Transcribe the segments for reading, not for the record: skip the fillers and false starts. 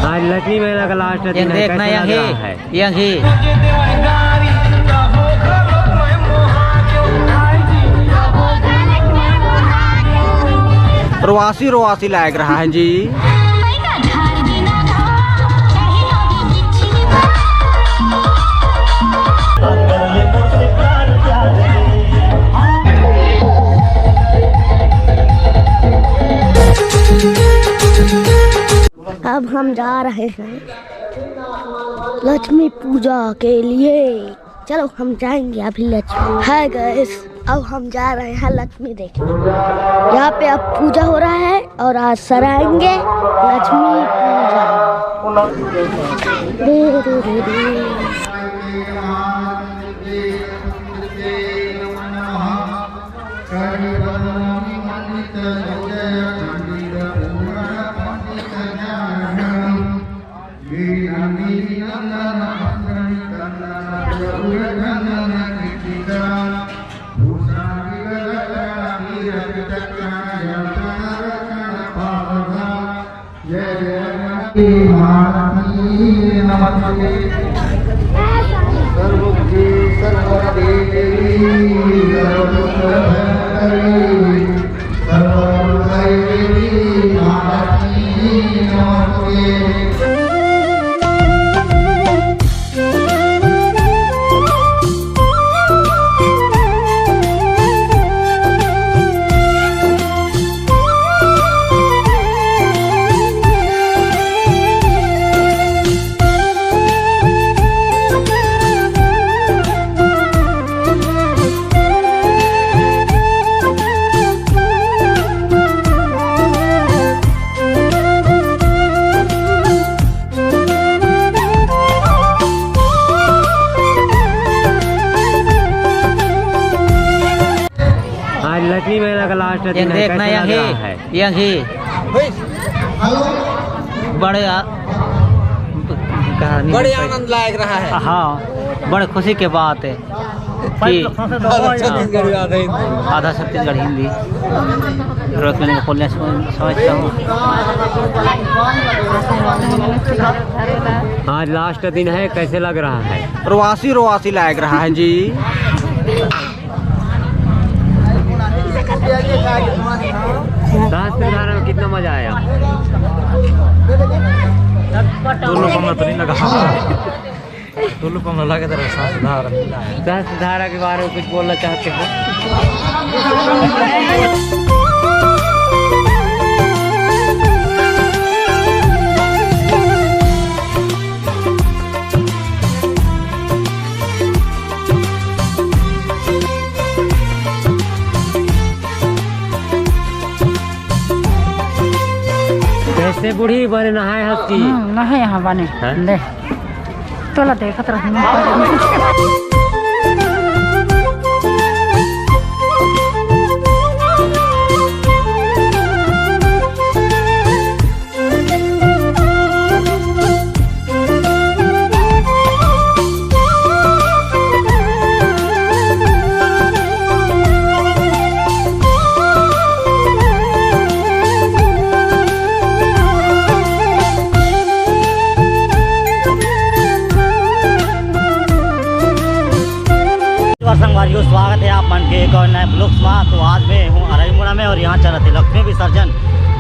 आज लक्ष्मी मेला का लास्ट दिन है, देखना कैसा लग रहा है? यही रोआसी रोआसी लग रहा है जी। अब हम जा रहे हैं लक्ष्मी पूजा के लिए। चलो हम जाएंगे अभी लक्ष्मी। है गाइस, अब हम जा रहे हैं लक्ष्मी देखने। यहाँ पे अब पूजा हो रहा है और आज सराएंगे लक्ष्मी पूजा। लक्ष्मी मेला का लास्ट दिन है, देखना कैसा लग रहा है? यही बड़े आनंद लायक रहा है। हाँ, बड़े खुशी के बात है कि आधा छत्तीसगढ़ हिंदी रोज मैंने बोलने समझता हूँ। आज लास्ट दिन है, कैसे लग रहा है? रोआसी रोआसी लग रहा है जी। धारा में कितना मजा आया? टोलू कमरा तो नहीं लगा। टोलू कमरा लगे तो दस धारा के बारे में कुछ बोलना चाहते हो? कैसे बूढ़ी बने नहाए हंसकी नहीं यहाँ बने ले तोला देखत रही। संगवारियों, स्वागत है आप मन के एक और नए ब्लॉग्स में। तो आज मैं हूँ अरईमुड़ा में और यहाँ चलते लक्ष्मी विसर्जन।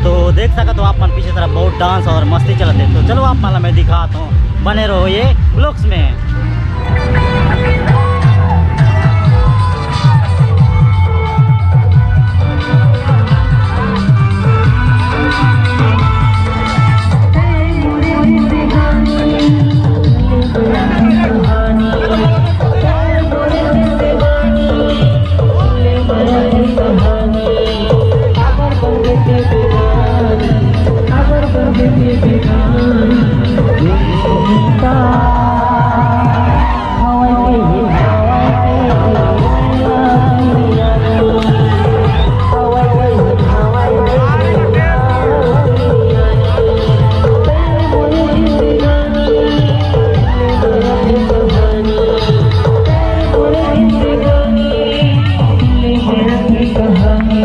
तो देख सका तो आप मन पीछे तरफ बहुत डांस और मस्ती चलते। तो चलो आप माला मैं दिखाता हूँ, बने रहो ये ब्लॉग्स में। कहानी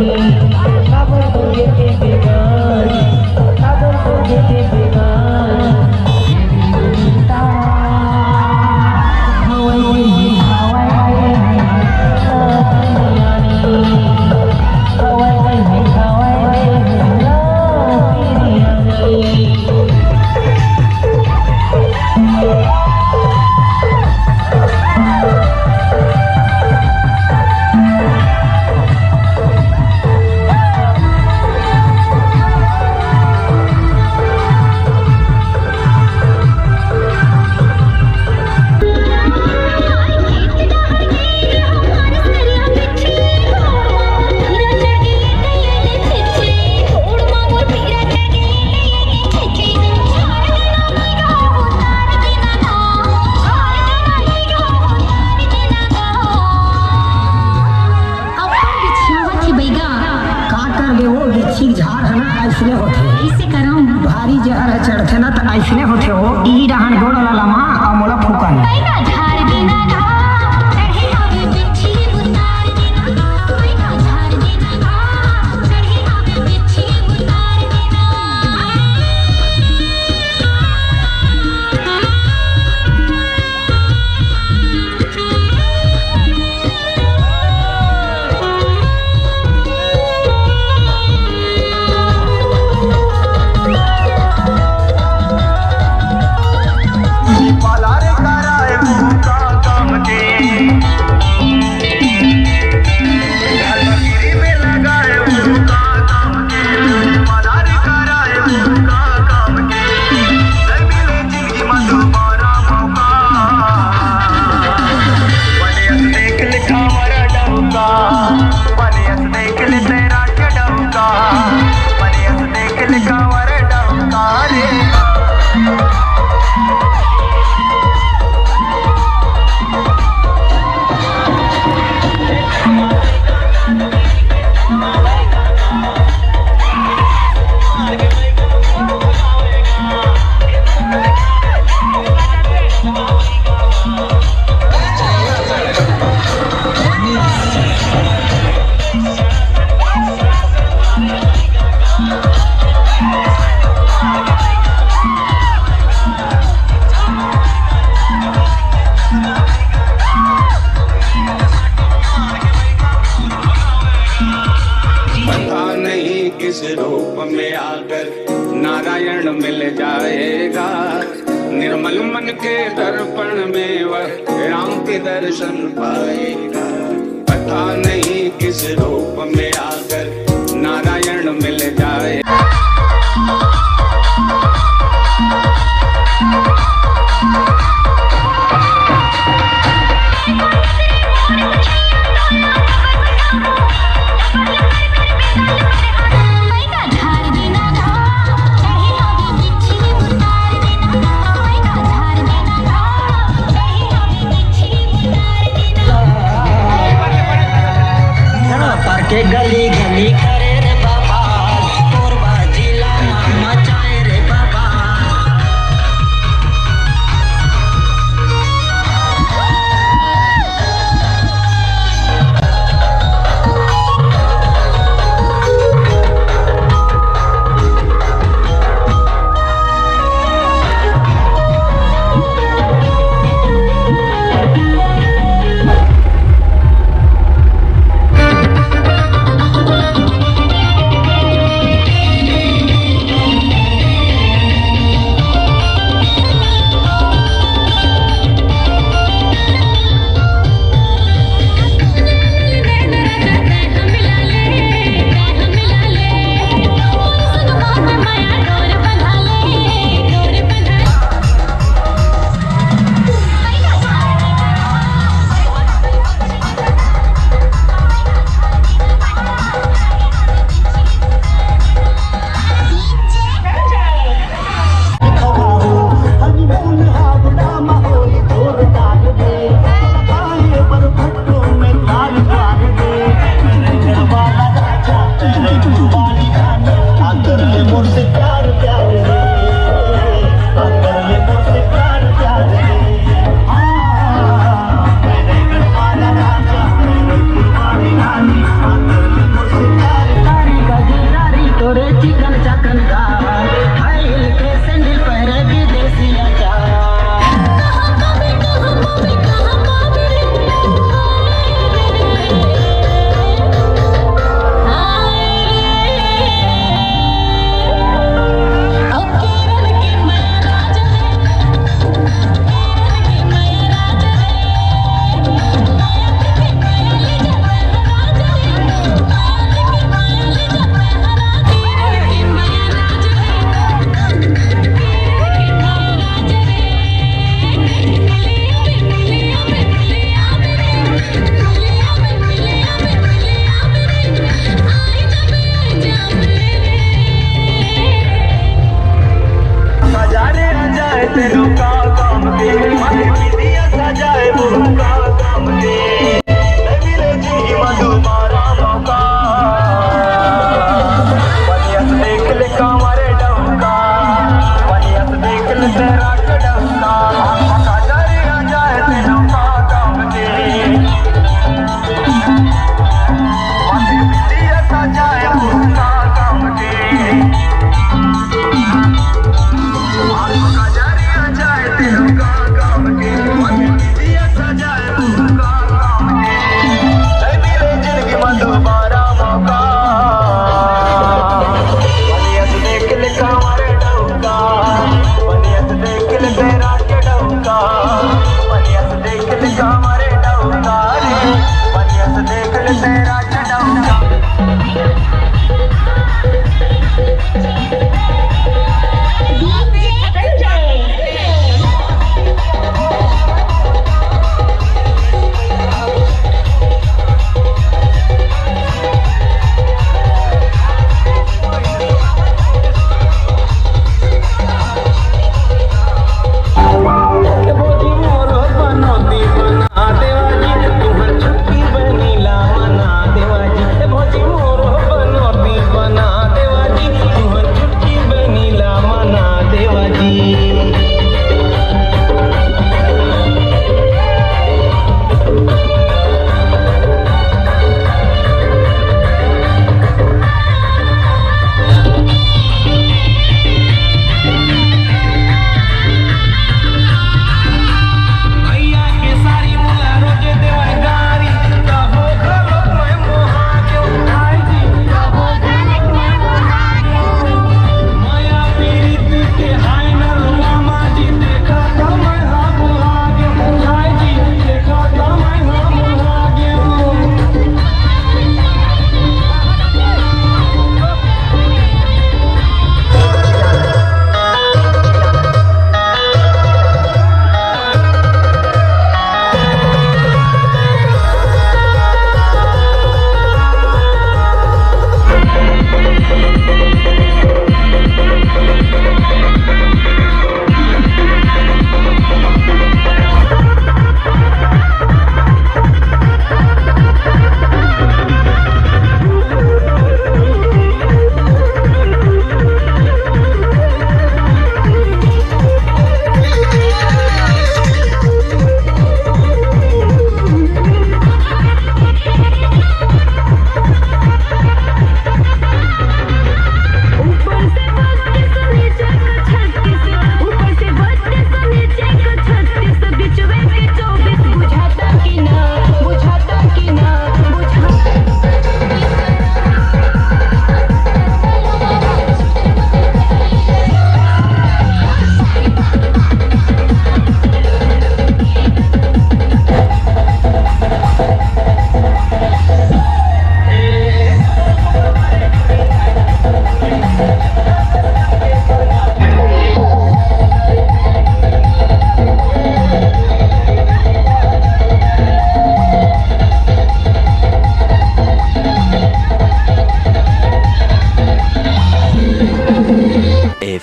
भारी जहर चढ़थे ना तो ऐसने होथे हो ई रहन गोड़ वाला मां और मोला फूकन इस रूप में आकर नारायण मिल जाएगा। निर्मल मन के दर्पण में वह राम के दर्शन पाएगा। पता नहीं किस रूप में आकर नारायण मिल जाएगा। के गली गली करे रे बाबा चकनदार हाइल के सैंडल पर विदेशी अचार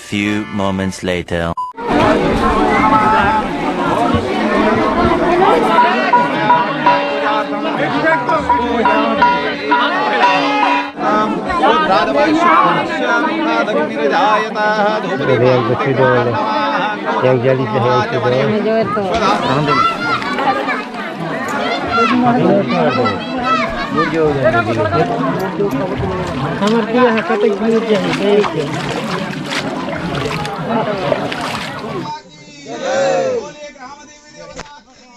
few moments later. yang jadi saya itu हमारे यहाँ कटे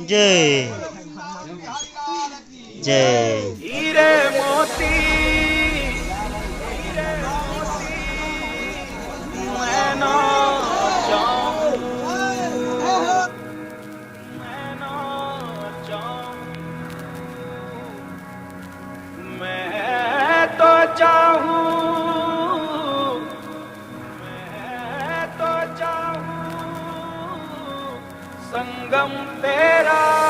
जय जय हीरे मोती मैं ना जाऊं मैं तो चाहूं संगम तेरा